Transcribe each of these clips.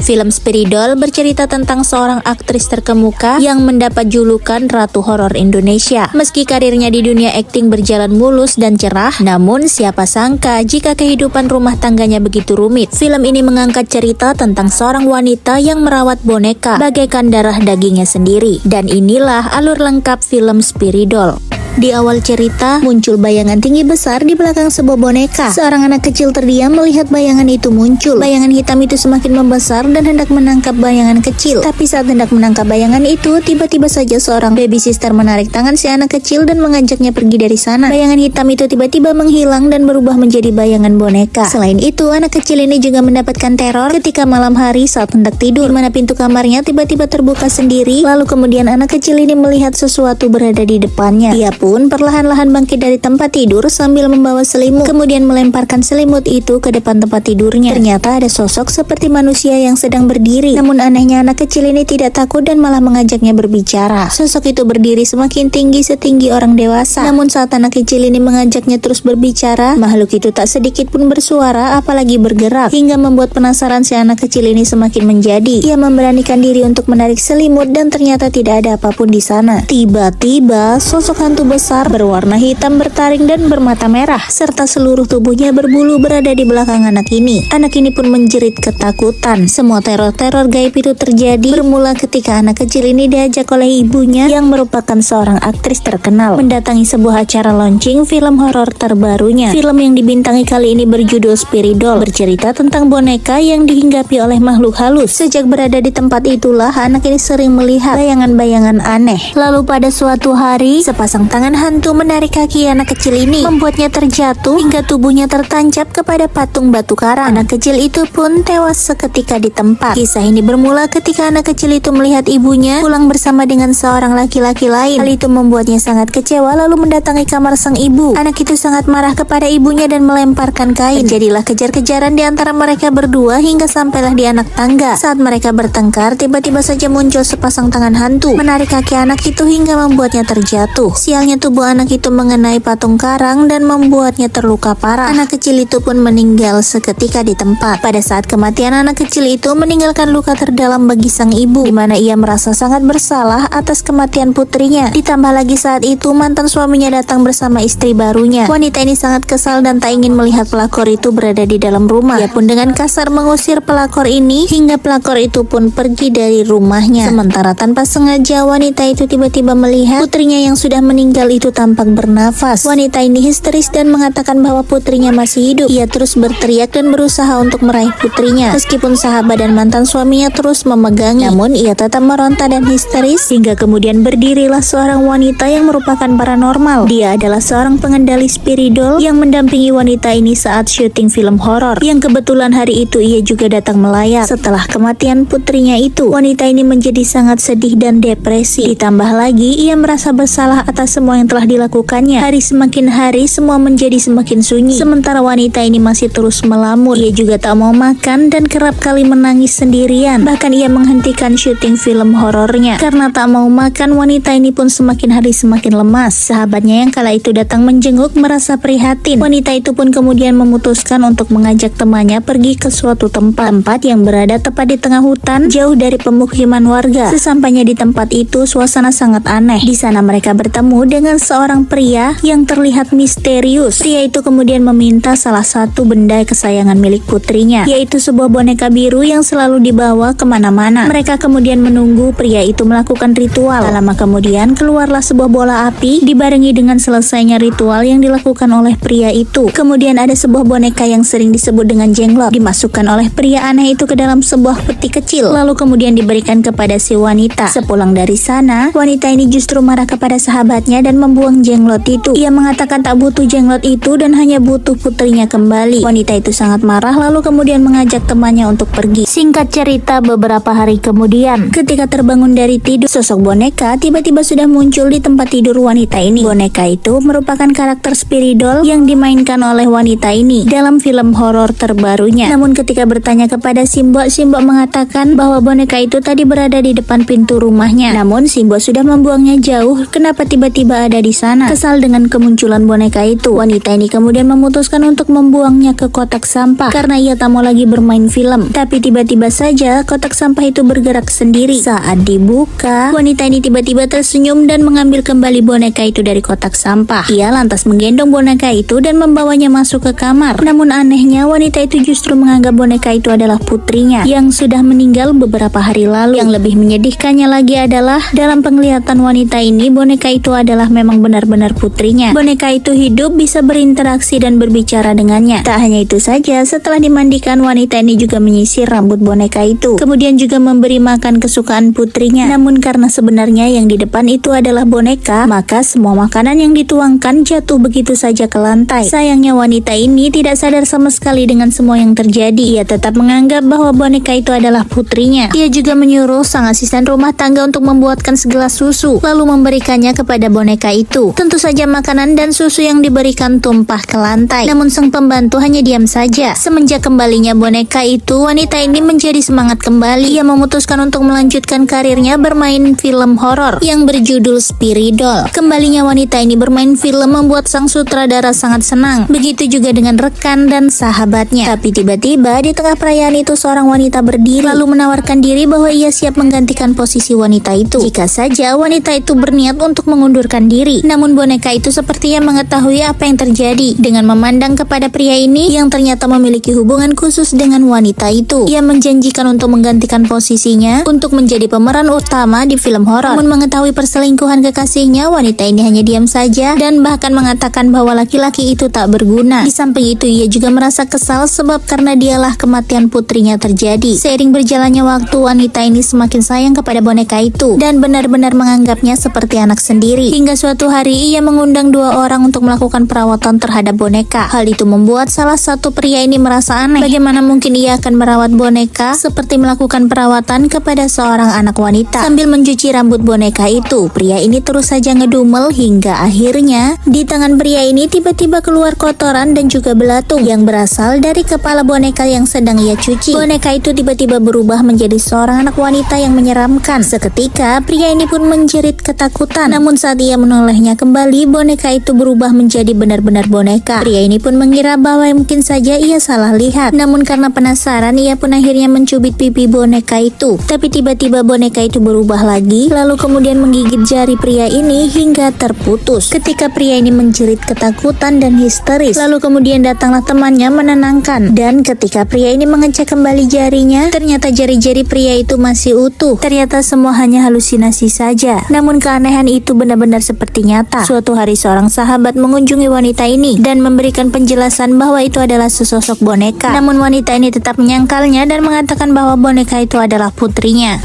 Film Spiridoll bercerita tentang seorang aktris terkemuka yang mendapat julukan Ratu Horor Indonesia. Meski karirnya di dunia akting berjalan mulus dan cerah, namun siapa sangka jika kehidupan rumah tangganya begitu rumit. Film ini mengangkat cerita tentang seorang wanita yang merawat boneka bagaikan darah dagingnya sendiri. Dan inilah alur lengkap film Spiridoll. Di awal cerita, muncul bayangan tinggi besar di belakang sebuah boneka. Seorang anak kecil terdiam melihat bayangan itu muncul. Bayangan hitam itu semakin membesar dan hendak menangkap bayangan kecil. Tapi saat hendak menangkap bayangan itu, tiba-tiba saja seorang baby sister menarik tangan si anak kecil dan mengajaknya pergi dari sana. Bayangan hitam itu tiba-tiba menghilang dan berubah menjadi bayangan boneka. Selain itu, anak kecil ini juga mendapatkan teror ketika malam hari saat hendak tidur, di mana pintu kamarnya tiba-tiba terbuka sendiri. Lalu kemudian anak kecil ini melihat sesuatu berada di depannya. Dia pun perlahan-lahan bangkit dari tempat tidur sambil membawa selimut, kemudian melemparkan selimut itu ke depan tempat tidurnya. Ternyata ada sosok seperti manusia yang sedang berdiri. Namun anehnya anak kecil ini tidak takut dan malah mengajaknya berbicara. Sosok itu berdiri semakin tinggi setinggi orang dewasa. Namun saat anak kecil ini mengajaknya terus berbicara, makhluk itu tak sedikit pun bersuara apalagi bergerak, hingga membuat penasaran si anak kecil ini semakin menjadi. Ia memberanikan diri untuk menarik selimut dan ternyata tidak ada apapun di sana. Tiba-tiba sosok hantu besar berwarna hitam bertaring dan bermata merah serta seluruh tubuhnya berbulu berada di belakang anak ini. Anak ini pun menjerit ketakutan. Semua teror-teror gaib itu terjadi bermula ketika anak kecil ini diajak oleh ibunya yang merupakan seorang aktris terkenal mendatangi sebuah acara launching film horor terbarunya. Film yang dibintangi kali ini berjudul Spiridoll, bercerita tentang boneka yang dihinggapi oleh makhluk halus. Sejak berada di tempat itulah anak ini sering melihat bayangan-bayangan aneh. Lalu pada suatu hari, sepasang tangan hantu menarik kaki anak kecil ini, membuatnya terjatuh hingga tubuhnya tertancap kepada patung batu karang. Anak kecil itu pun tewas seketika di tempat. Kisah ini bermula ketika anak kecil itu melihat ibunya pulang bersama dengan seorang laki-laki lain. Hal itu membuatnya sangat kecewa lalu mendatangi kamar sang ibu. Anak itu sangat marah kepada ibunya dan melemparkan kain. Terjadilah kejar-kejaran di antara mereka berdua hingga sampailah di anak tangga. Saat mereka bertengkar, tiba-tiba saja muncul sepasang tangan hantu menarik kaki anak itu hingga membuatnya terjatuh. Sialnya tubuh anak itu mengenai patung karang dan membuatnya terluka parah. Anak kecil itu pun meninggal seketika di tempat. Pada saat kematian anak kecil itu meninggalkan luka terdalam bagi sang ibu, di mana ia merasa sangat bersalah atas kematian putrinya. Ditambah lagi saat itu mantan suaminya datang bersama istri barunya. Wanita ini sangat kesal dan tak ingin melihat pelakor itu berada di dalam rumah. Ia pun dengan kasar mengusir pelakor ini hingga pelakor itu pun pergi dari rumahnya. Sementara tanpa sengaja wanita itu tiba-tiba melihat putrinya yang sudah meninggal itu tampak bernafas. Wanita ini histeris dan mengatakan bahwa putrinya masih hidup. Ia terus berteriak dan berusaha untuk meraih putrinya. Meskipun sahabat dan mantan suaminya terus memegangnya, namun ia tetap meronta dan histeris hingga kemudian berdirilah seorang wanita yang merupakan paranormal. Dia adalah seorang pengendali Spiridoll yang mendampingi wanita ini saat syuting film horor, yang kebetulan hari itu ia juga datang melayat. Setelah kematian putrinya itu, wanita ini menjadi sangat sedih dan depresi. Ditambah lagi ia merasa bersalah atas semua yang telah dilakukannya. Hari semakin hari semua menjadi semakin sunyi. Sementara wanita ini masih terus melamun. Ia juga tak mau makan dan kerap kali menangis sendirian. Bahkan ia menghentikan syuting film horornya karena tak mau makan. Wanita ini pun semakin hari semakin lemas. Sahabatnya yang kala itu datang menjenguk merasa prihatin. Wanita itu pun kemudian memutuskan untuk mengajak temannya pergi ke suatu tempat yang berada tepat di tengah hutan jauh dari pemukiman warga. Sesampainya di tempat itu suasana sangat aneh. Di sana mereka bertemu dengan seorang pria yang terlihat misterius. Pria itu kemudian meminta salah satu benda kesayangan milik putrinya, yaitu sebuah boneka biru yang selalu dibawa kemana-mana. Mereka kemudian menunggu pria itu melakukan ritual. Tak lama kemudian keluarlah sebuah bola api dibarengi dengan selesainya ritual yang dilakukan oleh pria itu. Kemudian ada sebuah boneka yang sering disebut dengan jenglot dimasukkan oleh pria aneh itu ke dalam sebuah peti kecil, lalu kemudian diberikan kepada si wanita. Sepulang dari sana, wanita ini justru marah kepada sahabatnya dan membuang jenglot itu. Ia mengatakan tak butuh jenglot itu dan hanya butuh putrinya kembali. Wanita itu sangat marah lalu kemudian mengajak temannya untuk pergi. Singkat cerita, beberapa hari kemudian ketika terbangun dari tidur, sosok boneka tiba-tiba sudah muncul di tempat tidur wanita ini. Boneka itu merupakan karakter Spiridoll yang dimainkan oleh wanita ini dalam film horor terbarunya. Namun ketika bertanya kepada Simbo mengatakan bahwa boneka itu tadi berada di depan pintu rumahnya. Namun Simbo sudah membuangnya jauh. Kenapa tiba-tiba juga ada di sana. Kesal dengan kemunculan boneka itu, wanita ini kemudian memutuskan untuk membuangnya ke kotak sampah karena ia tak mau lagi bermain film. Tapi tiba-tiba saja kotak sampah itu bergerak sendiri. Saat dibuka, wanita ini tiba-tiba tersenyum dan mengambil kembali boneka itu dari kotak sampah. Ia lantas menggendong boneka itu dan membawanya masuk ke kamar. Namun anehnya, wanita itu justru menganggap boneka itu adalah putrinya yang sudah meninggal beberapa hari lalu. Yang lebih menyedihkannya lagi adalah dalam penglihatan wanita ini, boneka itu adalah memang benar-benar putrinya. Boneka itu hidup, bisa berinteraksi dan berbicara dengannya. Tak hanya itu saja, setelah dimandikan, wanita ini juga menyisir rambut boneka itu, kemudian juga memberi makan kesukaan putrinya. Namun karena sebenarnya yang di depan itu adalah boneka, maka semua makanan yang dituangkan jatuh begitu saja ke lantai. Sayangnya wanita ini tidak sadar sama sekali dengan semua yang terjadi. Ia tetap menganggap bahwa boneka itu adalah putrinya. Ia juga menyuruh sang asisten rumah tangga untuk membuatkan segelas susu, lalu memberikannya kepada boneka itu. Tentu saja makanan dan susu yang diberikan tumpah ke lantai. Namun sang pembantu hanya diam saja. Semenjak kembalinya boneka itu, wanita ini menjadi semangat kembali. Ia memutuskan untuk melanjutkan karirnya bermain film horor yang berjudul Spiridol. Kembalinya wanita ini bermain film membuat sang sutradara sangat senang. Begitu juga dengan rekan dan sahabatnya. Tapi tiba-tiba di tengah perayaan itu seorang wanita berdiri lalu menawarkan diri bahwa ia siap menggantikan posisi wanita itu jika saja wanita itu berniat untuk mengundurkan diri. Namun boneka itu sepertinya mengetahui apa yang terjadi. Dengan memandang kepada pria ini yang ternyata memiliki hubungan khusus dengan wanita itu, ia menjanjikan untuk menggantikan posisinya untuk menjadi pemeran utama di film horor. Namun mengetahui perselingkuhan kekasihnya, wanita ini hanya diam saja dan bahkan mengatakan bahwa laki-laki itu tak berguna. Di samping itu ia juga merasa kesal sebab karena dialah kematian putrinya terjadi. Seiring berjalannya waktu, wanita ini semakin sayang kepada boneka itu dan benar-benar menganggapnya seperti anak sendiri. Hingga suatu hari ia mengundang 2 orang untuk melakukan perawatan terhadap boneka. Hal itu membuat salah satu pria ini merasa aneh. Bagaimana mungkin ia akan merawat boneka seperti melakukan perawatan kepada seorang anak wanita sambil mencuci rambut boneka itu. Pria ini terus saja ngedumel hingga akhirnya di tangan pria ini tiba-tiba keluar kotoran dan juga belatung yang berasal dari kepala boneka yang sedang ia cuci. Boneka itu tiba-tiba berubah menjadi seorang anak wanita yang menyeramkan. Seketika pria ini pun menjerit ketakutan. Namun saat ia menolehnya kembali, boneka itu berubah menjadi benar-benar boneka. Pria ini pun mengira bahwa mungkin saja ia salah lihat. Namun karena penasaran, ia pun akhirnya mencubit pipi boneka itu. Tapi tiba-tiba boneka itu berubah lagi, lalu kemudian menggigit jari pria ini hingga terputus. Ketika pria ini menjerit ketakutan dan histeris, lalu kemudian datanglah temannya menenangkan. Dan ketika pria ini mengecek kembali jarinya, ternyata jari-jari pria itu masih utuh. Ternyata semua hanya halusinasi saja. Namun keanehan itu benar-benar seperti nyata. Suatu hari seorang sahabat mengunjungi wanita ini dan memberikan penjelasan bahwa itu adalah sesosok boneka. Namun wanita ini tetap menyangkalnya dan mengatakan bahwa boneka itu adalah putrinya.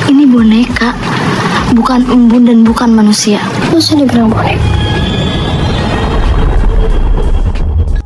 Ini boneka, bukan embun dan bukan manusia. Terus dibilang boneka.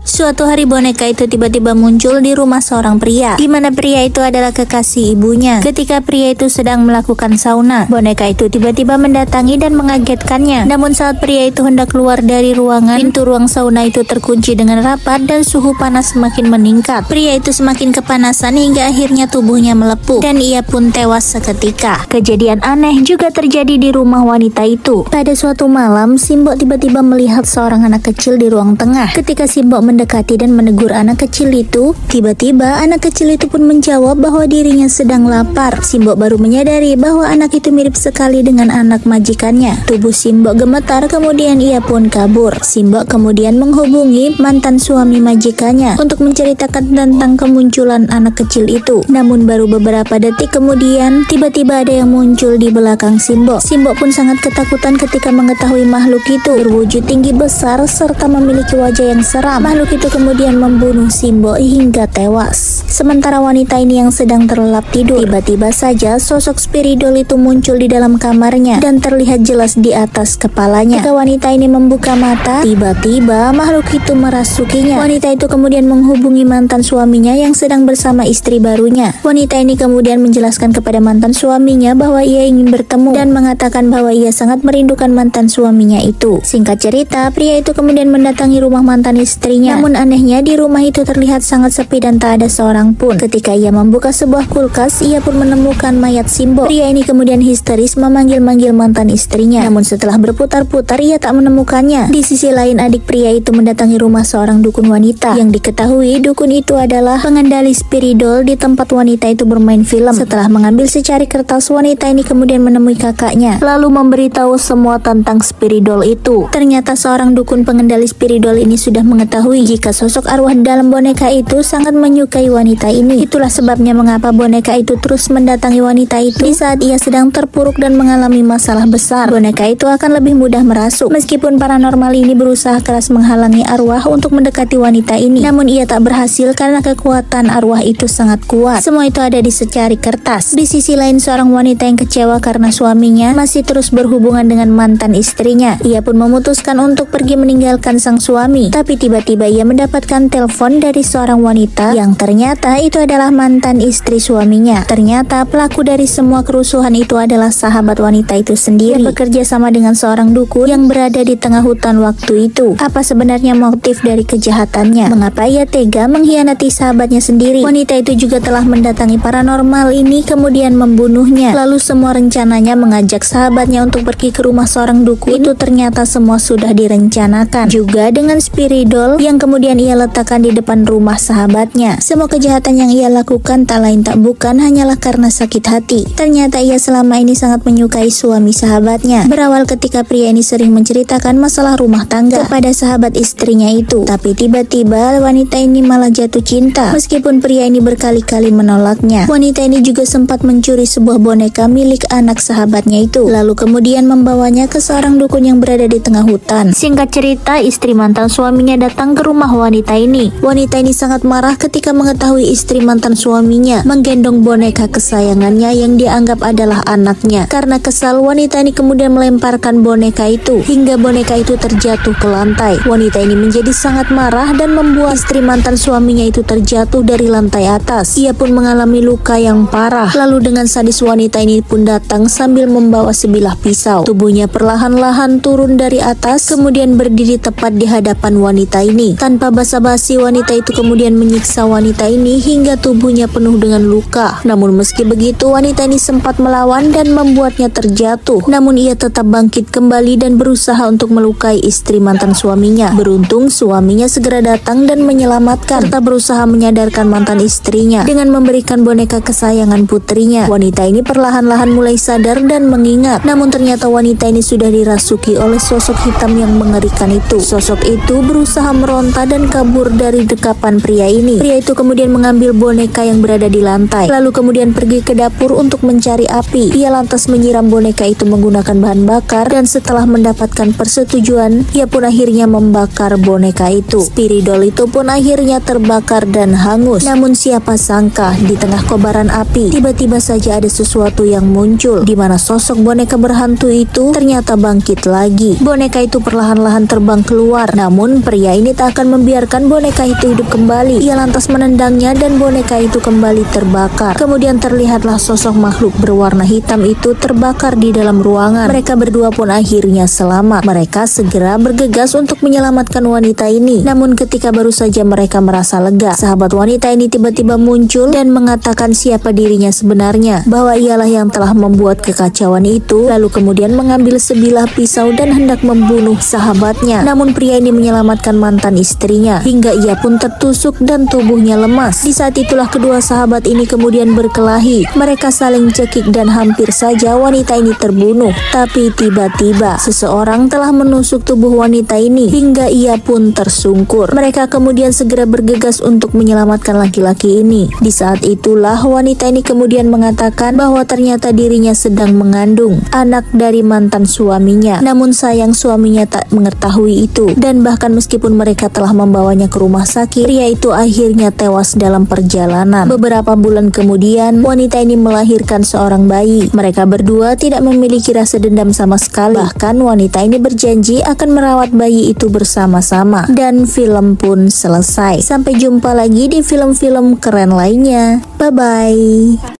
Suatu hari boneka itu tiba-tiba muncul di rumah seorang pria, di mana pria itu adalah kekasih ibunya. Ketika pria itu sedang melakukan sauna, boneka itu tiba-tiba mendatangi dan mengagetkannya. Namun saat pria itu hendak keluar dari ruangan, pintu ruang sauna itu terkunci dengan rapat dan suhu panas semakin meningkat. Pria itu semakin kepanasan hingga akhirnya tubuhnya melepuh dan ia pun tewas seketika. Kejadian aneh juga terjadi di rumah wanita itu. Pada suatu malam, Simbok tiba-tiba melihat seorang anak kecil di ruang tengah. Ketika Simbok mendekati dan menegur anak kecil itu, tiba-tiba anak kecil itu pun menjawab bahwa dirinya sedang lapar. Simbok baru menyadari bahwa anak itu mirip sekali dengan anak majikannya. Tubuh Simbok gemetar, kemudian ia pun kabur. Simbok kemudian menghubungi mantan suami majikannya untuk menceritakan tentang kemunculan anak kecil itu. Namun baru beberapa detik kemudian, tiba-tiba ada yang muncul di belakang Simbok. Simbok pun sangat ketakutan ketika mengetahui makhluk itu berwujud tinggi besar serta memiliki wajah yang seram. Makhluk itu kemudian membunuh Simbok hingga tewas. Sementara wanita ini yang sedang terlelap tidur, tiba-tiba saja sosok Spiridol itu muncul di dalam kamarnya dan terlihat jelas di atas kepalanya. Ketika wanita ini membuka mata, tiba-tiba makhluk itu merasukinya. Wanita itu kemudian menghubungi mantan suaminya yang sedang bersama istri barunya. Wanita ini kemudian menjelaskan kepada mantan suaminya bahwa ia ingin bertemu dan mengatakan bahwa ia sangat merindukan mantan suaminya itu. Singkat cerita, pria itu kemudian mendatangi rumah mantan istrinya. Namun anehnya di rumah itu terlihat sangat sepi dan tak ada seorang seorang pun. Ketika ia membuka sebuah kulkas, ia pun menemukan mayat Simbo. Pria ini kemudian histeris memanggil-manggil mantan istrinya. Namun setelah berputar-putar, ia tak menemukannya. Di sisi lain, adik pria itu mendatangi rumah seorang dukun wanita. Yang diketahui, dukun itu adalah pengendali spiridol di tempat wanita itu bermain film. Setelah mengambil secari kertas, wanita ini kemudian menemui kakaknya, lalu memberitahu semua tentang spiridol itu. Ternyata seorang dukun pengendali spiridol ini sudah mengetahui jika sosok arwah dalam boneka itu sangat menyukai wanita ini. Itulah sebabnya mengapa boneka itu terus mendatangi wanita itu di saat ia sedang terpuruk dan mengalami masalah besar. Boneka itu akan lebih mudah merasuk. Meskipun paranormal ini berusaha keras menghalangi arwah untuk mendekati wanita ini, namun ia tak berhasil karena kekuatan arwah itu sangat kuat. Semua itu ada di secari kertas. Di sisi lain, seorang wanita yang kecewa karena suaminya masih terus berhubungan dengan mantan istrinya. Ia pun memutuskan untuk pergi meninggalkan sang suami. Tapi tiba-tiba ia mendapatkan telepon dari seorang wanita yang ternyata itu adalah mantan istri suaminya. Ternyata pelaku dari semua kerusuhan itu adalah sahabat wanita itu sendiri. Ia bekerja sama dengan seorang dukun yang berada di tengah hutan waktu itu. Apa sebenarnya motif dari kejahatannya? Mengapa ia tega mengkhianati sahabatnya sendiri? Wanita itu juga telah mendatangi paranormal ini kemudian membunuhnya. Lalu semua rencananya mengajak sahabatnya untuk pergi ke rumah seorang dukun itu ternyata semua sudah direncanakan juga dengan spiridol yang kemudian ia letakkan di depan rumah sahabatnya. Semua kejahatan yang ia lakukan tak lain tak bukan hanyalah karena sakit hati. Ternyata ia selama ini sangat menyukai suami sahabatnya. Berawal ketika pria ini sering menceritakan masalah rumah tangga kepada sahabat istrinya itu. Tapi tiba-tiba wanita ini malah jatuh cinta meskipun pria ini berkali-kali menolaknya. Wanita ini juga sempat mencuri sebuah boneka milik anak sahabatnya itu, lalu kemudian membawanya ke seorang dukun yang berada di tengah hutan. Singkat cerita, istri mantan suaminya datang ke rumah wanita ini. Wanita ini sangat marah ketika mengetahui istri mantan suaminya menggendong boneka kesayangannya yang dianggap adalah anaknya. Karena kesal, wanita ini kemudian melemparkan boneka itu hingga boneka itu terjatuh ke lantai. Wanita ini menjadi sangat marah dan membuat istri mantan suaminya itu terjatuh dari lantai atas. Ia pun mengalami luka yang parah. Lalu dengan sadis wanita ini pun datang sambil membawa sebilah pisau. Tubuhnya perlahan-lahan turun dari atas kemudian berdiri tepat di hadapan wanita ini. Tanpa basa-basi, wanita itu kemudian menyiksa wanita ini hingga tubuhnya penuh dengan luka. Namun meski begitu, wanita ini sempat melawan dan membuatnya terjatuh. Namun ia tetap bangkit kembali dan berusaha untuk melukai istri mantan suaminya. Beruntung suaminya segera datang dan menyelamatkan serta berusaha menyadarkan mantan istrinya dengan memberikan boneka kesayangan putrinya. Wanita ini perlahan-lahan mulai sadar dan mengingat. Namun ternyata wanita ini sudah dirasuki oleh sosok hitam yang mengerikan itu. Sosok itu berusaha meronta dan kabur dari dekapan pria ini. Pria itu kemudian mengambil boneka yang berada di lantai, lalu kemudian pergi ke dapur untuk mencari api. Ia lantas menyiram boneka itu menggunakan bahan bakar dan setelah mendapatkan persetujuan, ia pun akhirnya membakar boneka itu. Spiridol itu pun akhirnya terbakar dan hangus. Namun siapa sangka di tengah kobaran api tiba-tiba saja ada sesuatu yang muncul, di mana sosok boneka berhantu itu ternyata bangkit lagi. Boneka itu perlahan-lahan terbang keluar. Namun pria ini tak akan membiarkan boneka itu hidup kembali. Ia lantas menendangnya dan boneka itu kembali terbakar. Kemudian terlihatlah sosok makhluk berwarna hitam itu terbakar di dalam ruangan. Mereka berdua pun akhirnya selamat. Mereka segera bergegas untuk menyelamatkan wanita ini. Namun ketika baru saja mereka merasa lega, sahabat wanita ini tiba-tiba muncul dan mengatakan siapa dirinya sebenarnya, bahwa ialah yang telah membuat kekacauan itu, lalu kemudian mengambil sebilah pisau dan hendak membunuh sahabatnya. Namun pria ini menyelamatkan mantan istrinya hingga ia pun tertusuk dan tubuhnya lemas. Di saat itulah kedua sahabat ini kemudian berkelahi. Mereka saling cekik dan hampir saja wanita ini terbunuh. Tapi tiba-tiba seseorang telah menusuk tubuh wanita ini hingga ia pun tersungkur. Mereka kemudian segera bergegas untuk menyelamatkan laki-laki ini. Di saat itulah wanita ini kemudian mengatakan bahwa ternyata dirinya sedang mengandung anak dari mantan suaminya. Namun sayang suaminya tak mengetahui itu, dan bahkan meskipun mereka telah membawanya ke rumah sakit, pria itu akhirnya tewas dalam perjalanan. Beberapa bulan kemudian wanita ini melahirkan seorang bayi. Mereka berdua tidak memiliki rasa dendam sama sekali. Bahkan wanita ini berjanji akan merawat bayi itu bersama-sama. Dan film pun selesai. Sampai jumpa lagi di film-film keren lainnya. Bye-bye.